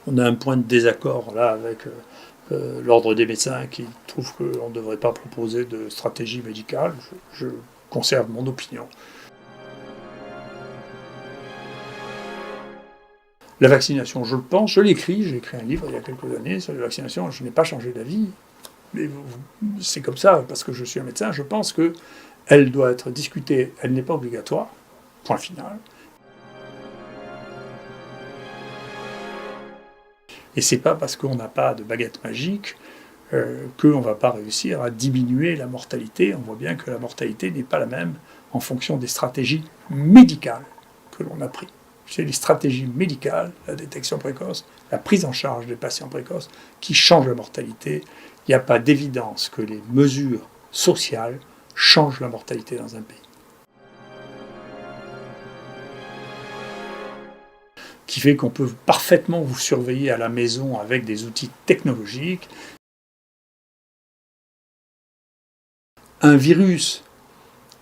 on a un point de désaccord là avec l'ordre des médecins qui trouve qu'on ne devrait pas proposer de stratégie médicale. Je conserve mon opinion. La vaccination, je le pense, je l'écris, j'ai écrit un livre il y a quelques années sur la vaccination, je n'ai pas changé d'avis. Mais c'est comme ça, parce que je suis un médecin, je pense qu'elle doit être discutée, elle n'est pas obligatoire, point final. Et c'est pas parce qu'on n'a pas de baguette magique qu'on ne va pas réussir à diminuer la mortalité. On voit bien que la mortalité n'est pas la même en fonction des stratégies médicales que l'on a prises. C'est les stratégies médicales, la détection précoce, la prise en charge des patients précoces qui changent la mortalité. Il n'y a pas d'évidence que les mesures sociales changent la mortalité dans un pays. Qui fait qu'on peut parfaitement vous surveiller à la maison avec des outils technologiques. Un virus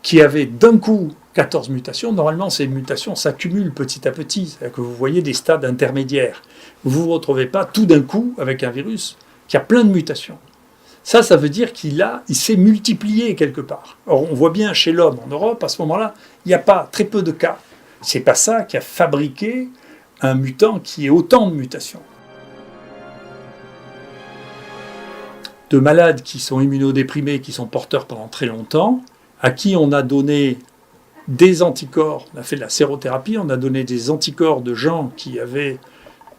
qui avait d'un coup 14 mutations, normalement ces mutations s'accumulent petit à petit, c'est-à-dire que vous voyez des stades intermédiaires. Vous ne vous retrouvez pas tout d'un coup avec un virus qui a plein de mutations. Ça veut dire qu'il s'est multiplié quelque part. Or, on voit bien chez l'homme en Europe, à ce moment-là, il n'y a pas très peu de cas. C'est pas ça qui a fabriqué un mutant qui ait autant de mutations. De malades qui sont immunodéprimés, qui sont porteurs pendant très longtemps, à qui on a donné des anticorps, on a fait de la sérothérapie, on a donné des anticorps de gens qui avaient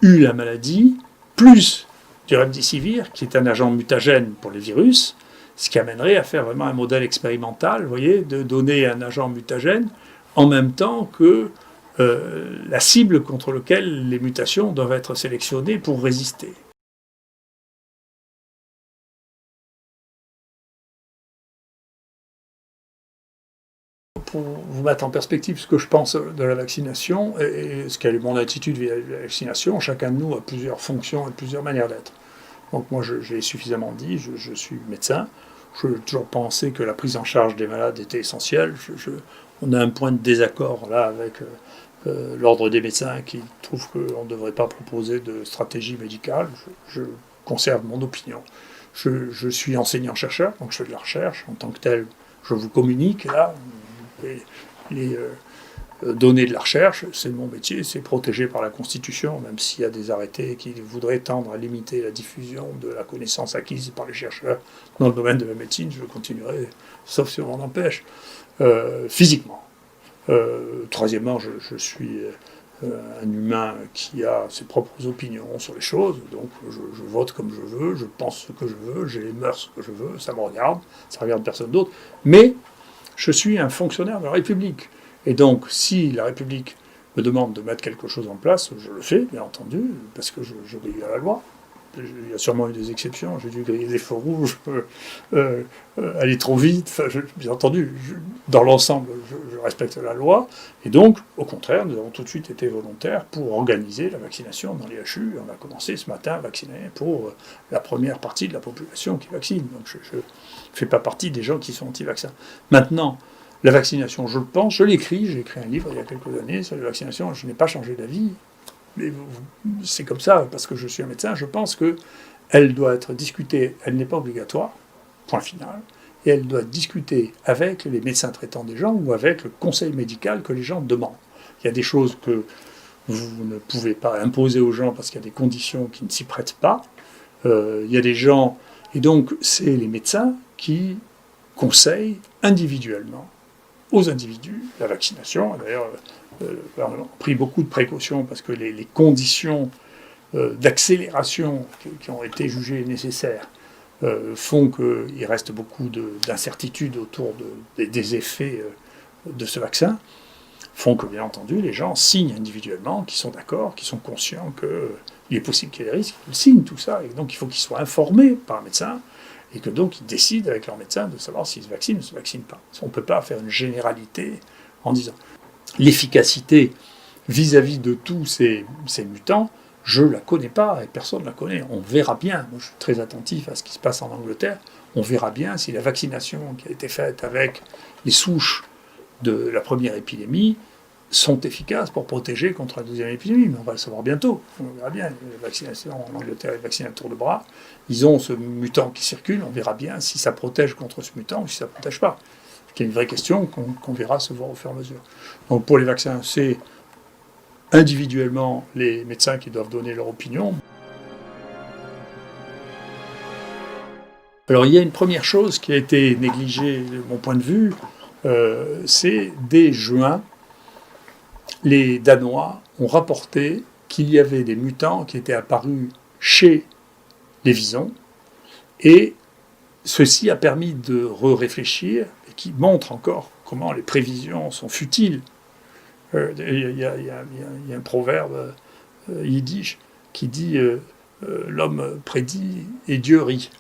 eu la maladie, plus du remdesivir, qui est un agent mutagène pour les virus, ce qui amènerait à faire vraiment un modèle expérimental, vous voyez, de donner un agent mutagène en même temps que la cible contre laquelle les mutations doivent être sélectionnées pour résister. Pour vous mettre en perspective ce que je pense de la vaccination et ce qu'est mon attitude vis-à-vis de la vaccination, chacun de nous a plusieurs fonctions et plusieurs manières d'être. Donc moi, j'ai suffisamment dit, je suis médecin, j'ai toujours pensé que la prise en charge des malades était essentielle. On a un point de désaccord là avec l'ordre des médecins qui trouve qu'on ne devrait pas proposer de stratégie médicale. Je conserve mon opinion. Je suis enseignant-chercheur, donc je fais de la recherche. En tant que tel, je vous communique là les données de la recherche, c'est mon métier, c'est protégé par la Constitution, même s'il y a des arrêtés qui voudraient tendre à limiter la diffusion de la connaissance acquise par les chercheurs dans le domaine de la médecine, je continuerai, sauf si on m'en empêche, physiquement. Troisièmement, je suis un humain qui a ses propres opinions sur les choses, donc je vote comme je veux, je pense ce que je veux, j'ai les mœurs que je veux, ça me regarde, ça regarde personne d'autre, mais je suis un fonctionnaire de la République. Et donc, si la République me demande de mettre quelque chose en place, je le fais, bien entendu, parce que j'obéis à la loi. Il y a sûrement eu des exceptions, j'ai dû griller des feux rouges, aller trop vite, bien entendu, dans l'ensemble, je respecte la loi, et donc, au contraire, nous avons tout de suite été volontaires pour organiser la vaccination dans les HU. On a commencé ce matin à vacciner pour la première partie de la population qui vaccine, donc je ne fais pas partie des gens qui sont anti-vaccins. Maintenant, la vaccination, je le pense, je l'écris, j'ai écrit un livre il y a quelques années sur la vaccination, je n'ai pas changé d'avis. Mais c'est comme ça, parce que je suis un médecin, je pense qu'elle doit être discutée, elle n'est pas obligatoire, point final, et elle doit être discutée avec les médecins traitants des gens ou avec le conseil médical que les gens demandent. Il y a des choses que vous ne pouvez pas imposer aux gens parce qu'il y a des conditions qui ne s'y prêtent pas. Il y a des gens, et donc c'est les médecins qui conseillent individuellement aux individus la vaccination. D'ailleurs, on a pris beaucoup de précautions parce que les conditions d'accélération qui ont été jugées nécessaires font qu'il reste beaucoup d'incertitudes autour des effets de ce vaccin, font que, bien entendu, les gens signent individuellement, qui sont d'accord, qui sont conscients qu'il est possible qu'il y ait des risques, ils signent tout ça, et donc il faut qu'ils soient informés par un médecin, et que donc ils décident avec leur médecin de savoir s'ils se vaccinent ou ne se vaccinent pas. On ne peut pas faire une généralité en disant l'efficacité vis-à-vis de tous ces mutants, je ne la connais pas et personne ne la connaît. On verra bien, moi je suis très attentif à ce qui se passe en Angleterre, on verra bien si la vaccination qui a été faite avec les souches de la première épidémie sont efficaces pour protéger contre la deuxième épidémie. Mais on va le savoir bientôt. On verra bien. Les vaccinations en Angleterre, les vaccins à tour de bras, ils ont ce mutant qui circule. On verra bien si ça protège contre ce mutant ou si ça ne protège pas. C'est une vraie question qu'on verra se voir au fur et à mesure. Donc pour les vaccins, c'est individuellement les médecins qui doivent donner leur opinion. Alors il y a une première chose qui a été négligée de mon point de vue, c'est dès juin, les Danois ont rapporté qu'il y avait des mutants qui étaient apparus chez les visons, et ceci a permis de réfléchir et qui montre encore comment les prévisions sont futiles. Il y a un proverbe yiddish qui dit l'homme prédit et Dieu rit.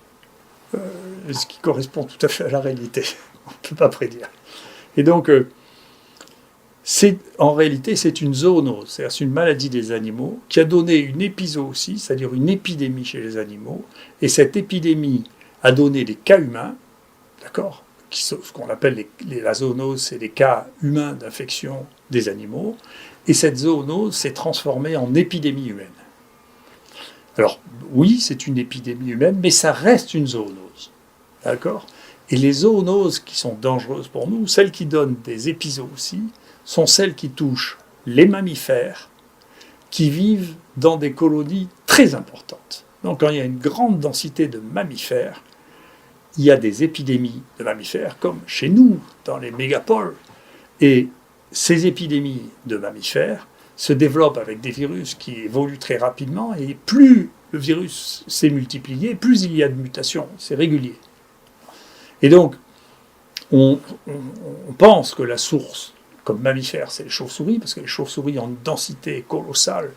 Ce qui correspond tout à fait à la réalité. On ne peut pas prédire. Et donc, en réalité, c'est une zoonose, c'est une maladie des animaux qui a donné une épizootie, c'est-à-dire une épidémie chez les animaux, et cette épidémie a donné des cas humains, d'accord, ce qu'on appelle la zoonose, c'est des cas humains d'infection des animaux, et cette zoonose s'est transformée en épidémie humaine. Alors, oui, c'est une épidémie humaine, mais ça reste une zoonose, d'accord ? Et les zoonoses qui sont dangereuses pour nous, celles qui donnent des épizooties, sont celles qui touchent les mammifères qui vivent dans des colonies très importantes. Donc quand il y a une grande densité de mammifères, il y a des épidémies de mammifères comme chez nous, dans les mégapoles. Et ces épidémies de mammifères se développent avec des virus qui évoluent très rapidement, et plus le virus s'est multiplié, plus il y a de mutations, c'est régulier. Et donc, on pense que la source, comme mammifères, c'est les chauves-souris, parce que les chauves-souris ont une densité colossale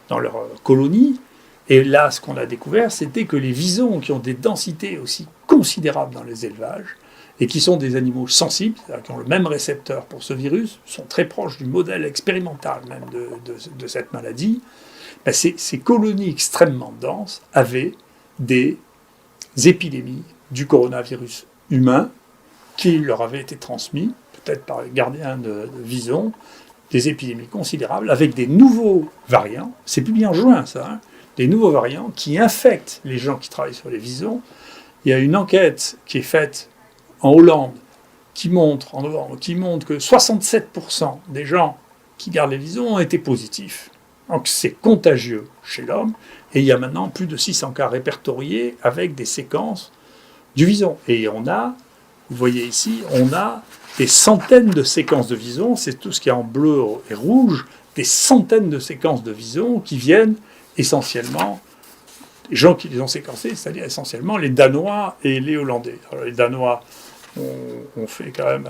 dans leur colonie. Et là, ce qu'on a découvert, c'était que les visons, qui ont des densités aussi considérables dans les élevages, et qui sont des animaux sensibles, c'est-à-dire qui ont le même récepteur pour ce virus, sont très proches du modèle expérimental même de cette maladie, ben ces colonies extrêmement denses avaient des épidémies du coronavirus humain qui leur avaient été transmis, peut-être par les gardiens de visons, des épidémies considérables, avec des nouveaux variants, c'est publié en juin ça, hein, des nouveaux variants qui infectent les gens qui travaillent sur les visons. Il y a une enquête qui est faite en Hollande qui montre que 67% des gens qui gardent les visons ont été positifs. Donc c'est contagieux chez l'homme, et il y a maintenant plus de 600 cas répertoriés avec des séquences du vison. Et on a, vous voyez ici, on a des centaines de séquences de visons, c'est tout ce qui est en bleu et rouge, des centaines de séquences de visons qui viennent essentiellement des gens qui les ont séquencés, c'est-à-dire essentiellement les Danois et les Hollandais. Alors les Danois ont fait quand même,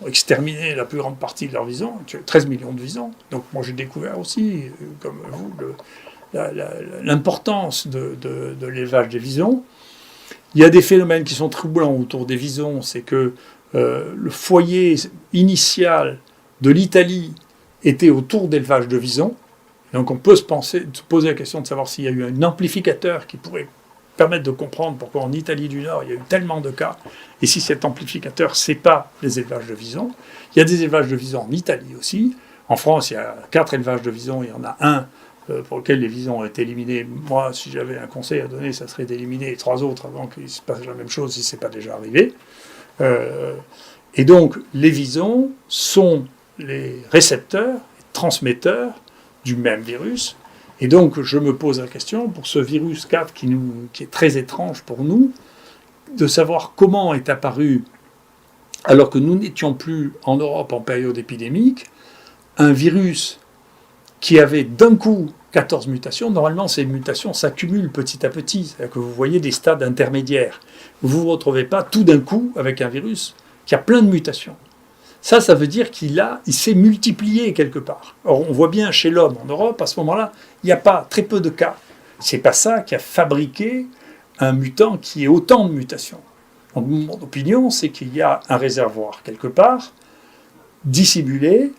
ont exterminé la plus grande partie de leurs visons, 13 millions de visons. Donc moi j'ai découvert aussi, comme vous, l'importance de l'élevage des visons. Il y a des phénomènes qui sont troublants autour des visons, c'est que le foyer initial de l'Italie était autour d'élevage de visons. Donc on peut se poser la question de savoir s'il y a eu un amplificateur qui pourrait permettre de comprendre pourquoi en Italie du Nord il y a eu tellement de cas, et si cet amplificateur c'est pas les élevages de visons. Il y a des élevages de visons en Italie aussi. En France, il y a 4 élevages de visons, il y en a un pour lequel les visons ont été éliminés. Moi, si j'avais un conseil à donner, ça serait d'éliminer les 3 autres avant qu'il se passe la même chose si ce n'est pas déjà arrivé. Et donc, les visons sont les récepteurs, les transmetteurs du même virus. Et donc, je me pose la question, pour ce virus 4 qui est très étrange pour nous, de savoir comment est apparu, alors que nous n'étions plus en Europe en période épidémique, un virus qui avait d'un coup 14 mutations. Normalement, ces mutations s'accumulent petit à petit, c'est-à-dire que vous voyez des stades intermédiaires. Vous ne vous retrouvez pas tout d'un coup avec un virus qui a plein de mutations. Ça veut dire qu'il s'est multiplié quelque part. Or, on voit bien chez l'homme en Europe, à ce moment-là, il n'y a pas très peu de cas. C'est pas ça qui a fabriqué un mutant qui ait autant de mutations. Donc, mon opinion, c'est qu'il y a un réservoir quelque part, dissimulé,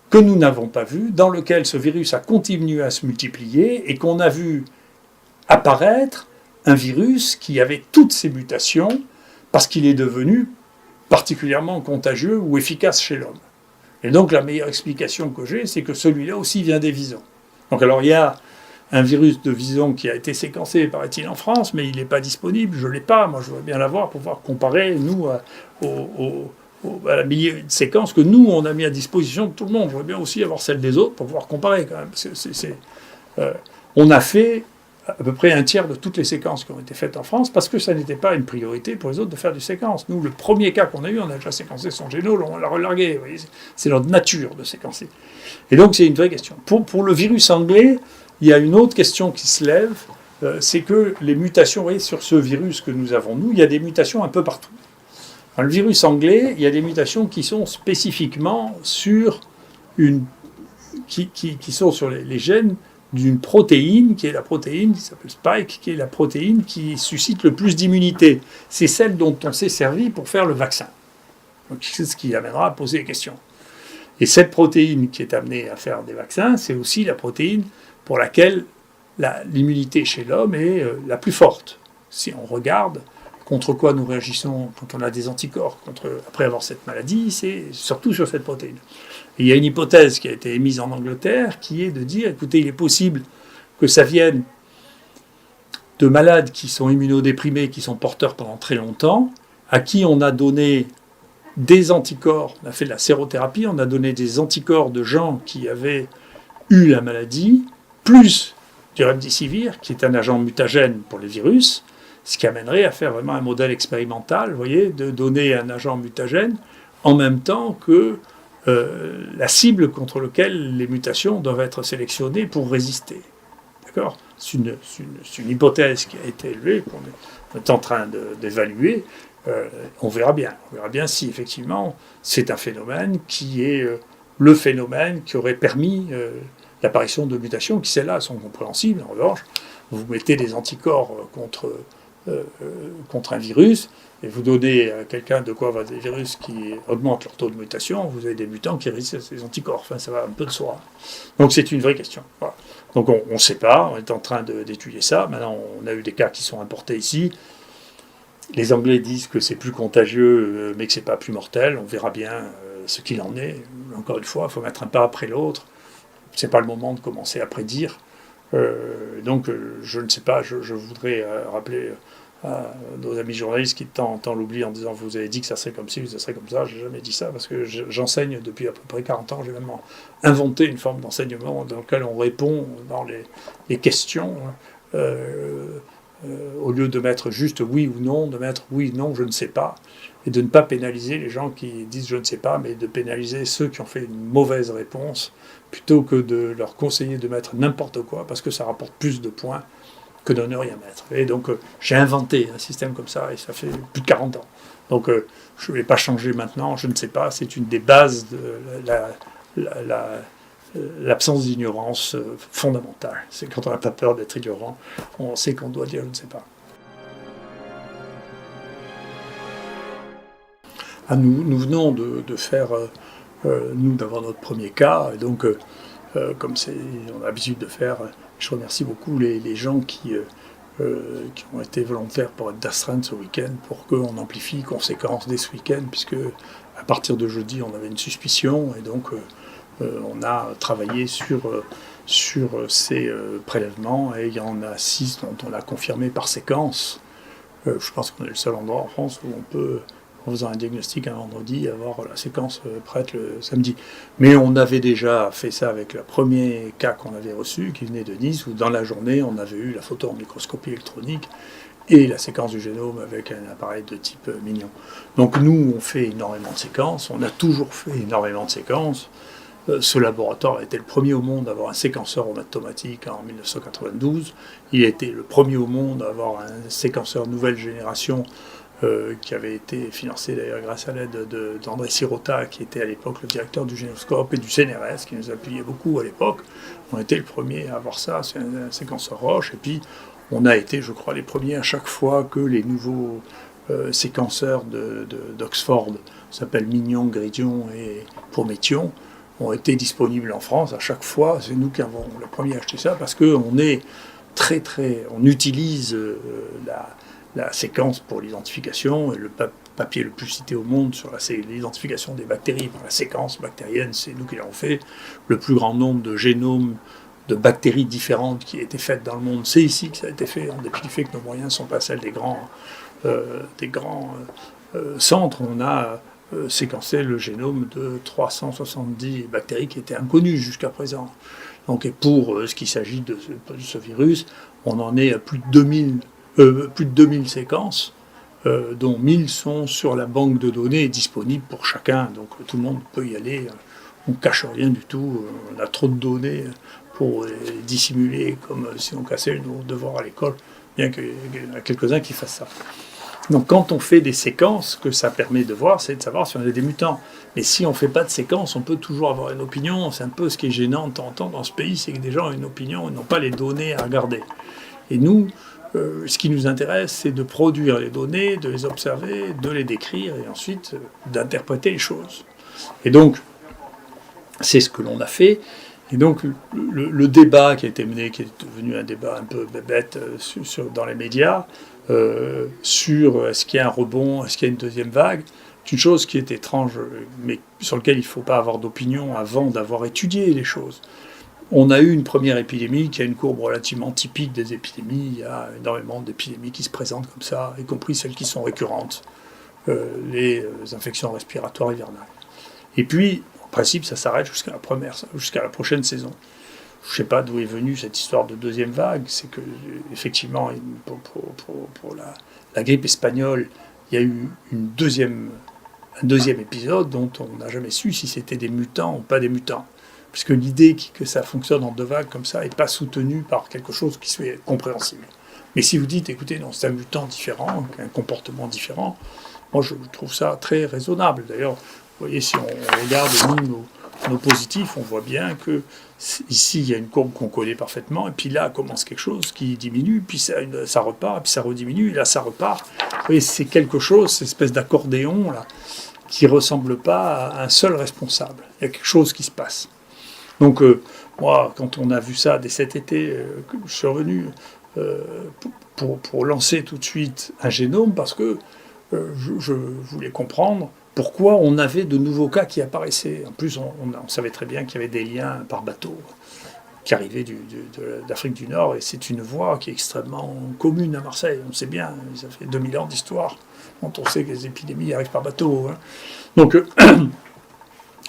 que nous n'avons pas vu, dans lequel ce virus a continué à se multiplier et qu'on a vu apparaître un virus qui avait toutes ces mutations parce qu'il est devenu particulièrement contagieux ou efficace chez l'homme. Et donc la meilleure explication que j'ai, c'est que celui-là aussi vient des visons. Donc alors il y a un virus de vison qui a été séquencé, paraît-il, en France, mais il n'est pas disponible, je ne l'ai pas, moi je voudrais bien l'avoir pour pouvoir comparer, nous, à la millier de séquences que nous, on a mis à disposition de tout le monde. Je voudrais bien aussi avoir celle des autres pour pouvoir comparer quand même. On a fait à peu près un tiers de toutes les séquences qui ont été faites en France, parce que ça n'était pas une priorité pour les autres de faire du séquence. Nous, le premier cas qu'on a eu, on a déjà séquencé son génome, on l'a relargué. Vous voyez, c'est notre nature de séquencer. Et donc, c'est une vraie question. Pour le virus anglais, il y a une autre question qui se lève, c'est que les mutations, vous voyez, sur ce virus que nous avons, nous, il y a des mutations un peu partout. Dans le virus anglais, il y a des mutations qui sont spécifiquement sur qui sont sur les gènes d'une protéine, qui est la protéine qui s'appelle Spike, qui est la protéine qui suscite le plus d'immunité. C'est celle dont on s'est servi pour faire le vaccin. Donc c'est ce qui amènera à poser des questions. Et cette protéine qui est amenée à faire des vaccins, c'est aussi la protéine pour laquelle l'immunité chez l'homme est la plus forte. Si on regarde contre quoi nous réagissons quand on a des anticorps après avoir cette maladie, c'est surtout sur cette protéine. Et il y a une hypothèse qui a été émise en Angleterre qui est de dire, écoutez, il est possible que ça vienne de malades qui sont immunodéprimés, qui sont porteurs pendant très longtemps, à qui on a donné des anticorps, on a fait de la sérothérapie, on a donné des anticorps de gens qui avaient eu la maladie, plus du remdesivir, qui est un agent mutagène pour les virus, ce qui amènerait à faire vraiment un modèle expérimental, vous voyez, de donner un agent mutagène en même temps que la cible contre laquelle les mutations doivent être sélectionnées pour résister. D'accord ? C'est une hypothèse qui a été élevée, qu'on est en train d'évaluer. On verra bien. On verra bien si effectivement c'est un phénomène qui est le phénomène qui aurait permis l'apparition de mutations qui, celles-là, sont compréhensibles. En revanche, vous mettez des anticorps contre un virus, et vous donnez à quelqu'un de quoi des virus qui augmentent leur taux de mutation, vous avez des mutants qui résistent à ces anticorps. Enfin, ça va un peu de soi. Donc c'est une vraie question. Voilà. Donc on ne sait pas, on est en train d'étudier ça. Maintenant, on a eu des cas qui sont importés ici. Les Anglais disent que c'est plus contagieux, mais que c'est pas plus mortel. On verra bien ce qu'il en est. Encore une fois, il faut mettre un pas après l'autre. C'est pas le moment de commencer à prédire. Donc je ne sais pas, je voudrais rappeler à nos amis journalistes qui tant l'oublient en disant vous avez dit que ça serait comme ci, ça serait comme ça. J'ai jamais dit ça parce que j'enseigne depuis à peu près 40 ans. J'ai même inventé une forme d'enseignement dans lequel on répond dans les questions au lieu de mettre juste oui ou non, de mettre oui, non, je ne sais pas, et de ne pas pénaliser les gens qui disent je ne sais pas, mais de pénaliser ceux qui ont fait une mauvaise réponse plutôt que de leur conseiller de mettre n'importe quoi parce que ça rapporte plus de points que de ne rien mettre. Et donc j'ai inventé un système comme ça et ça fait plus de 40 ans. Donc je ne vais pas changer maintenant, je ne sais pas, c'est une des bases de l'absence d'ignorance fondamentale. C'est quand on n'a pas peur d'être ignorant, on sait qu'on doit dire je ne sais pas. Nous venons de faire, nous d'avoir notre premier cas, et donc comme on a l'habitude de faire, je remercie beaucoup les gens qui ont été volontaires pour être d'astreinte ce week-end, pour qu'on amplifie conséquences dès ce week-end, puisque à partir de jeudi, on avait une suspicion, et donc on a travaillé sur ces prélèvements, et il y en a 6 dont on a confirmé par séquence. Je pense qu'on est le seul endroit en France où on peut, en faisant un diagnostic un vendredi, avoir la séquence prête le samedi. Mais on avait déjà fait ça avec le premier cas qu'on avait reçu, qui venait de Nice, où dans la journée, on avait eu la photo en microscopie électronique et la séquence du génome avec un appareil de type Mignon. Donc nous, on fait énormément de séquences, on a toujours fait énormément de séquences. Ce laboratoire a été le premier au monde à avoir un séquenceur en automatique en 1992. Il a été le premier au monde à avoir un séquenceur nouvelle génération qui avait été financé d'ailleurs grâce à l'aide d'André Sirota, qui était à l'époque le directeur du Génoscope et du CNRS, qui nous appuyait beaucoup à l'époque. On était le premier à avoir ça, c'est un séquenceur Roche. Et puis on a été, je crois, les premiers à chaque fois que les nouveaux séquenceurs d'Oxford, s'appellent Mignon, Gridion et Prométhion, ont été disponibles en France. À chaque fois, c'est nous qui avons le premier à acheter ça, parce qu'on est on utilise la séquence pour l'identification, et le papier le plus cité au monde sur l'identification des bactéries par la séquence bactérienne, c'est nous qui l'avons fait. Le plus grand nombre de génomes de bactéries différentes qui a été faites dans le monde, c'est ici que ça a été fait, en dépit du fait que nos moyens ne sont pas celles des grands centres. On a séquencé le génome de 370 bactéries qui étaient inconnues jusqu'à présent. Donc, et pour ce qui s'agit de ce virus, on en est à plus de 2000 séquences, dont 1000 sont sur la banque de données disponible pour chacun. Donc tout le monde peut y aller, on ne cache rien du tout, on a trop de données pour les dissimuler comme si on cassait nos devoirs à l'école, bien qu'il y en a quelques-uns qui fassent ça. Donc quand on fait des séquences, ce que ça permet de voir, c'est de savoir si on a des mutants. Mais si on ne fait pas de séquences, on peut toujours avoir une opinion. C'est un peu ce qui est gênant de temps en temps dans ce pays, c'est que des gens ont une opinion et n'ont pas les données à regarder. Et nous, ce qui nous intéresse, c'est de produire les données, de les observer, de les décrire et ensuite d'interpréter les choses. Et donc, c'est ce que l'on a fait. Et donc, le débat qui a été mené, qui est devenu un débat un peu bête dans les médias, sur est-ce qu'il y a un rebond, est-ce qu'il y a une deuxième vague, c'est une chose qui est étrange, mais sur laquelle il ne faut pas avoir d'opinion avant d'avoir étudié les choses. On a eu une première épidémie qui a une courbe relativement typique des épidémies. Il y a énormément d'épidémies qui se présentent comme ça, y compris celles qui sont récurrentes, les infections respiratoires hivernales. Et puis, en principe, ça s'arrête jusqu'à la prochaine saison. Je ne sais pas d'où est venue cette histoire de deuxième vague. C'est que, effectivement, pour la grippe espagnole, il y a eu un deuxième épisode dont on n'a jamais su si c'était des mutants ou pas des mutants. Puisque l'idée que ça fonctionne en deux vagues comme ça n'est pas soutenue par quelque chose qui soit compréhensible. Mais si vous dites, écoutez, non, c'est un mutant différent, un comportement différent, moi je trouve ça très raisonnable. D'ailleurs, vous voyez, si on regarde nos positifs, on voit bien que ici il y a une courbe qu'on connaît parfaitement, et puis là commence quelque chose qui diminue, puis ça repart, puis ça rediminue, et là ça repart. Vous voyez, c'est quelque chose, cette espèce d'accordéon là, qui ne ressemble pas à un seul responsable. Il y a quelque chose qui se passe. Donc, moi, quand on a vu ça dès cet été, je suis revenu pour lancer tout de suite un génome, parce que je voulais comprendre pourquoi on avait de nouveaux cas qui apparaissaient. En plus, on savait très bien qu'il y avait des liens par bateau qui arrivaient d'Afrique du Nord, et c'est une voie qui est extrêmement commune à Marseille. On sait bien, ça fait 2000 ans d'histoire, quand on sait que les épidémies arrivent par bateau. Hein. Donc,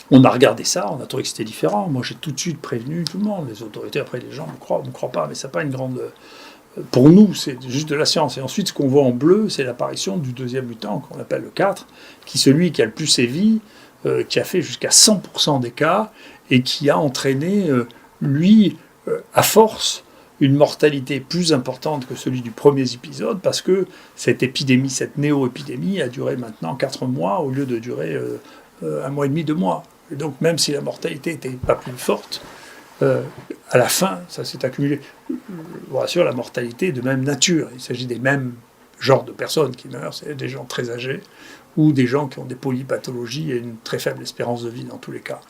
on a regardé ça, on a trouvé que c'était différent. Moi, j'ai tout de suite prévenu tout le monde. Les autorités, après, les gens ne croient pas, mais ça n'a pas une grande... Pour nous, c'est juste de la science. Et ensuite, ce qu'on voit en bleu, c'est l'apparition du deuxième mutant, qu'on appelle le 4, qui est celui qui a le plus sévi, qui a fait jusqu'à 100% des cas, et qui a entraîné, à force, une mortalité plus importante que celui du premier épisode, parce que cette épidémie, cette néo-épidémie, a duré maintenant 4 mois, au lieu de durer 1 mois et demi, 2 mois. Et donc, même si la mortalité n'était pas plus forte, à la fin, ça s'est accumulé. Je vous rassure, la mortalité est de même nature. Il s'agit des mêmes genres de personnes qui meurent. C'est des gens très âgés ou des gens qui ont des polypathologies et une très faible espérance de vie dans tous les cas.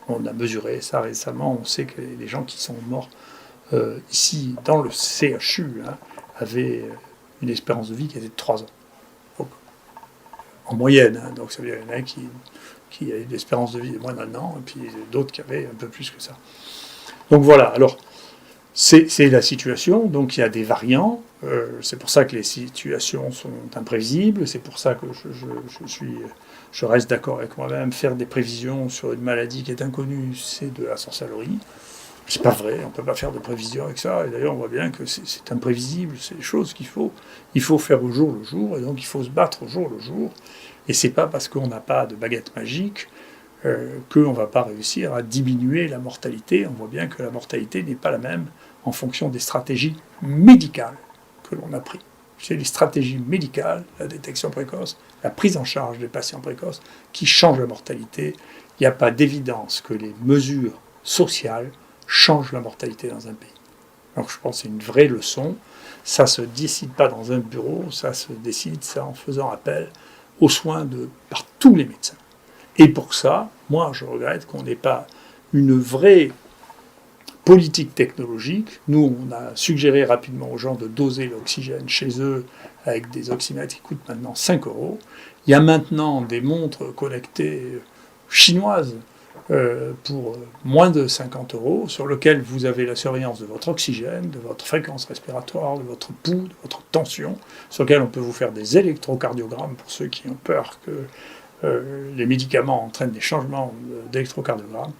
On a mesuré ça récemment. On sait que les gens qui sont morts ici, dans le CHU, avaient une espérance de vie qui était de 3 ans. Donc, en moyenne. Donc, ça veut dire qu'il y en a qui avaient une espérance de vie de moins d'1 an, et puis d'autres qui avaient un peu plus que ça. Donc voilà, alors, c'est la situation, donc il y a des variants, c'est pour ça que les situations sont imprévisibles, c'est pour ça que je reste d'accord avec moi-même, faire des prévisions sur une maladie qui est inconnue, c'est de la sorcellerie. C'est pas vrai, on ne peut pas faire de prévisions avec ça, et d'ailleurs on voit bien que c'est imprévisible, c'est des choses qu'il faut faire au jour le jour, et donc il faut se battre au jour le jour. Et c'est pas parce qu'on n'a pas de baguette magique qu'on ne va pas réussir à diminuer la mortalité. On voit bien que la mortalité n'est pas la même en fonction des stratégies médicales que l'on a prises. C'est les stratégies médicales, la détection précoce, la prise en charge des patients précoces, qui changent la mortalité. Il n'y a pas d'évidence que les mesures sociales changent la mortalité dans un pays. Donc je pense que c'est une vraie leçon. Ça ne se décide pas dans un bureau, ça se décide en faisant appel aux soins par tous les médecins. Et pour ça, moi, je regrette qu'on n'ait pas une vraie politique technologique. Nous, on a suggéré rapidement aux gens de doser l'oxygène chez eux avec des oxymètres qui coûtent maintenant 5 euros. Il y a maintenant des montres connectées chinoises pour moins de 50 euros, sur lesquelles vous avez la surveillance de votre oxygène, de votre fréquence respiratoire, de votre pouls, de votre tension, sur lesquelles on peut vous faire des électrocardiogrammes pour ceux qui ont peur que les médicaments entraînent des changements d'électrocardiogramme,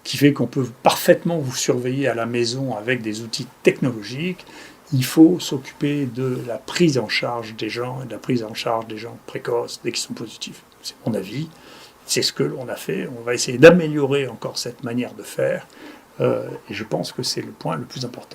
qui fait qu'on peut parfaitement vous surveiller à la maison avec des outils technologiques. Il faut s'occuper de la prise en charge des gens, et de la prise en charge des gens précoces dès qu'ils sont positifs. C'est mon avis, c'est ce que l'on a fait. On va essayer d'améliorer encore cette manière de faire, et je pense que c'est le point le plus important.